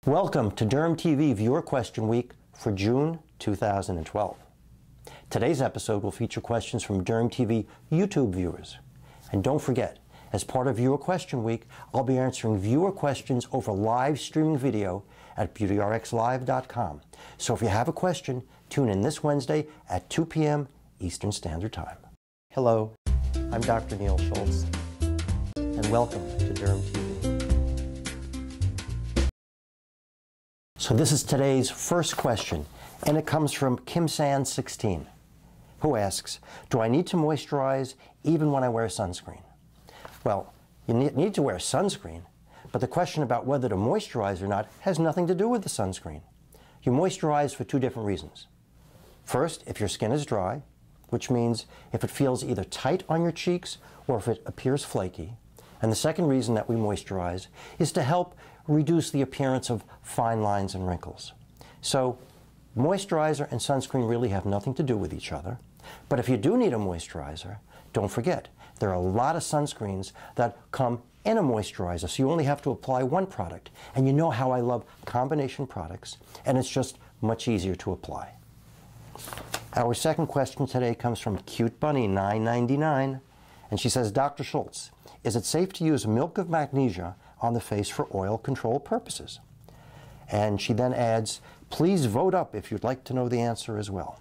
Welcome to Derm TV Viewer Question Week for June 2012. Today's episode will feature questions from Derm TV YouTube viewers. And don't forget, as part of Viewer Question Week, I'll be answering viewer questions over live streaming video at beautyrxlive.com. So if you have a question, tune in this Wednesday at 2 p.m. Eastern Standard Time. Hello, I'm Dr. Neil Schultz, and welcome to Derm TV. So this is today's first question, and it comes from KimSan16, who asks, do I need to moisturize even when I wear sunscreen? Well, you need to wear sunscreen, but the question about whether to moisturize or not has nothing to do with the sunscreen. You moisturize for two different reasons. First, if your skin is dry, which means if it feels either tight on your cheeks or if it appears flaky. And the second reason that we moisturize is to help reduce the appearance of fine lines and wrinkles. So moisturizer and sunscreen really have nothing to do with each other. But if you do need a moisturizer, don't forget, there are a lot of sunscreens that come in a moisturizer, so you only have to apply one product. And you know how I love combination products, and it's just much easier to apply. Our second question today comes from Cute Bunny 999, and she says, Dr. Schultz, is it safe to use milk of magnesia on the face for oil control purposes? And she then adds, please vote up if you'd like to know the answer as well.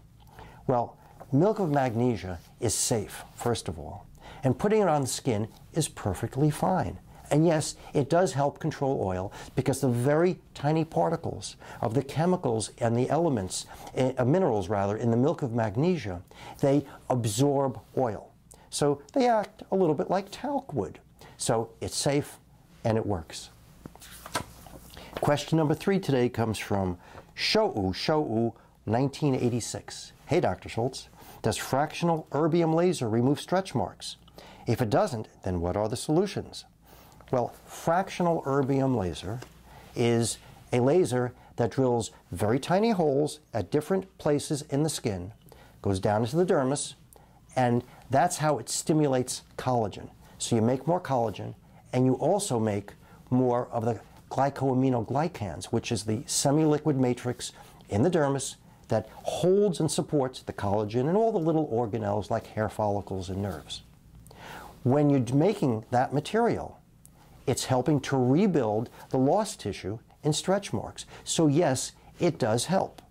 Well, milk of magnesia is safe, first of all, and putting it on the skin is perfectly fine. And yes, it does help control oil because the very tiny particles of the chemicals and the elements, minerals rather, in the milk of magnesia, they absorb oil. So they act a little bit like talc would. So it's safe and it works. Question number 3 today comes from Shou 1986. Hey, Dr. Schultz, does fractional erbium laser remove stretch marks? If it doesn't, then what are the solutions? Well, fractional erbium laser is a laser that drills very tiny holes at different places in the skin, goes down into the dermis, and that's how it stimulates collagen. So you make more collagen, and you also make more of the glycoaminoglycans, which is the semi-liquid matrix in the dermis that holds and supports the collagen and all the little organelles like hair follicles and nerves. When you're making that material, it's helping to rebuild the lost tissue in stretch marks. So yes, it does help.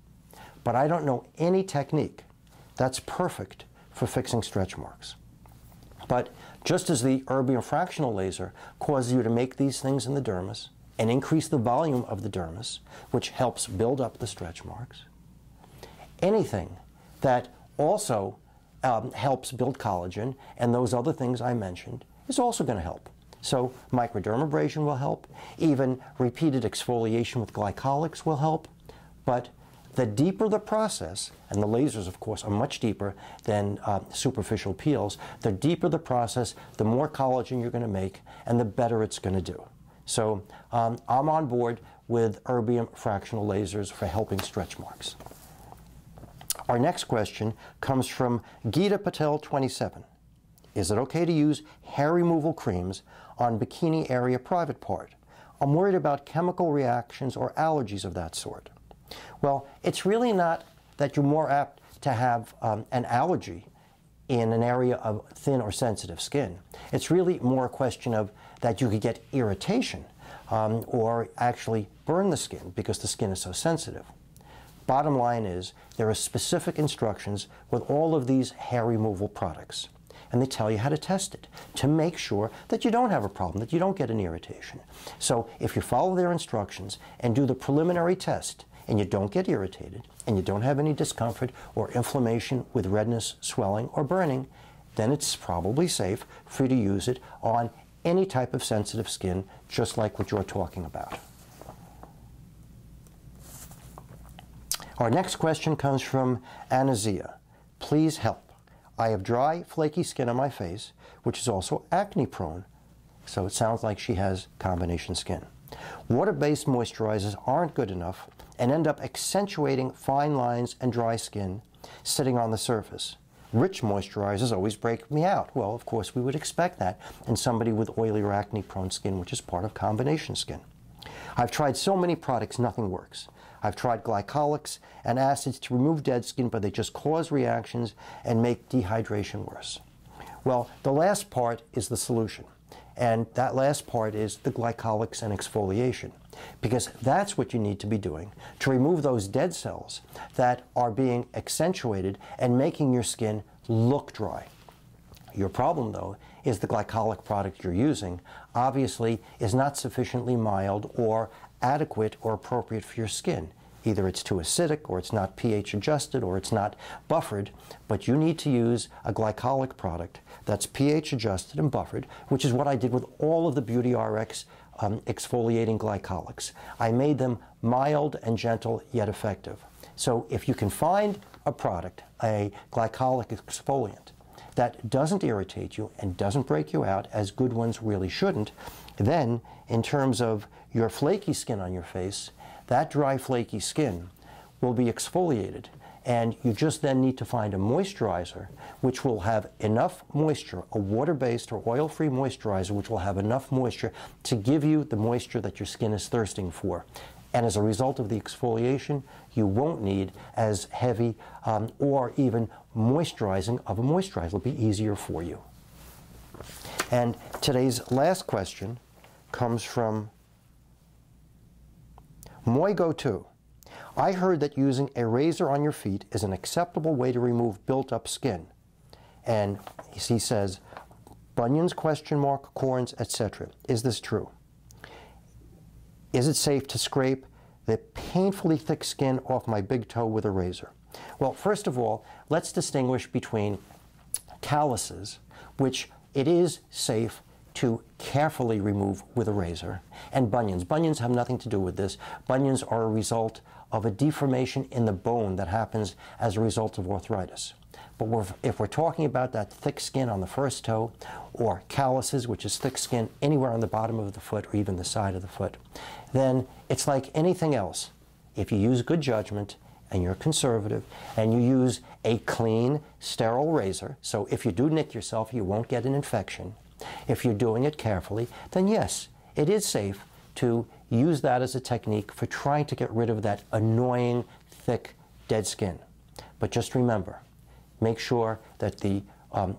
But I don't know any technique that's perfect for fixing stretch marks. But just as the erbium fractional laser causes you to make these things in the dermis and increase the volume of the dermis, which helps build up the stretch marks, anything that also helps build collagen and those other things I mentioned is also going to help. So microdermabrasion will help, even repeated exfoliation with glycolics will help, but the deeper the process, and the lasers, of course, are much deeper than superficial peels, the deeper the process, the more collagen you're going to make, and the better it's going to do. So I'm on board with erbium fractional lasers for helping stretch marks. Our next question comes from Geeta Patel 27. Is it okay to use hair removal creams on bikini area private part? I'm worried about chemical reactions or allergies of that sort. Well, it's really not that you're more apt to have an allergy in an area of thin or sensitive skin. It's really more a question of that you could get irritation or actually burn the skin because the skin is so sensitive. Bottom line is there are specific instructions with all of these hair removal products. And they tell you how to test it to make sure that you don't have a problem, that you don't get an irritation. So if you follow their instructions and do the preliminary test and you don't get irritated and you don't have any discomfort or inflammation with redness, swelling, or burning, then it's probably safe for you to use it on any type of sensitive skin, just like what you're talking about. Our next question comes from Anazia. Please help. I have dry, flaky skin on my face, which is also acne-prone, so it sounds like she has combination skin. Water-based moisturizers aren't good enough and end up accentuating fine lines and dry skin sitting on the surface. Rich moisturizers always break me out. Well, of course, we would expect that in somebody with oily or acne-prone skin, which is part of combination skin. I've tried so many products, nothing works. I've tried glycolics and acids to remove dead skin, but they just cause reactions and make dehydration worse. Well, the last part is the solution. And that last part is the glycolics and exfoliation, because that's what you need to be doing to remove those dead cells that are being accentuated and making your skin look dry. Your problem, though, is the glycolic product you're using obviously is not sufficiently mild or adequate or appropriate for your skin. Either it's too acidic, or it's not pH adjusted, or it's not buffered, but you need to use a glycolic product that's pH adjusted and buffered, which is what I did with all of the Beauty RX exfoliating glycolics. I made them mild and gentle, yet effective. So if you can find a product, a glycolic exfoliant, that doesn't irritate you and doesn't break you out, as good ones really shouldn't, then in terms of your flaky skin on your face, that dry, flaky skin will be exfoliated, and you just then need to find a moisturizer which will have enough moisture, a water-based or oil-free moisturizer which will have enough moisture to give you the moisture that your skin is thirsting for. And as a result of the exfoliation, you won't need as heavy or even moisturizing of a moisturizer. It'll be easier for you. And today's last question comes from Moigo2. I heard that using a razor on your feet is an acceptable way to remove built-up skin. And he says, bunions, corns, etc. Is this true? Is it safe to scrape the painfully thick skin off my big toe with a razor? Well, first of all, let's distinguish between calluses, which it is safe to carefully remove with a razor, and bunions. Bunions have nothing to do with this. Bunions are a result of a deformation in the bone that happens as a result of arthritis. But if we're talking about that thick skin on the first toe, or calluses, which is thick skin anywhere on the bottom of the foot or even the side of the foot, then it's like anything else. If you use good judgment and you're conservative and you use a clean, sterile razor, so if you do nick yourself, you won't get an infection. If you're doing it carefully, then yes, it is safe to use that as a technique for trying to get rid of that annoying, thick, dead skin. But just remember, make sure that the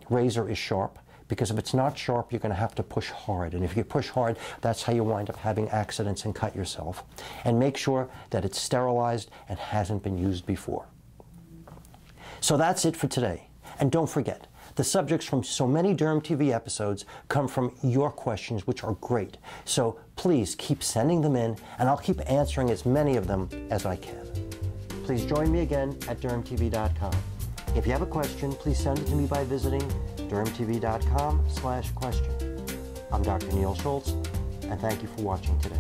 razor is sharp, because if it's not sharp, you're going to have to push hard. And if you push hard, that's how you wind up having accidents and cut yourself. And make sure that it's sterilized and hasn't been used before. So that's it for today. And don't forget, the subjects from so many Derm TV episodes come from your questions, which are great. So please keep sending them in, and I'll keep answering as many of them as I can. Please join me again at dermtv.com. If you have a question, please send it to me by visiting dermtv.com/question. I'm Dr. Neil Schultz, and thank you for watching today.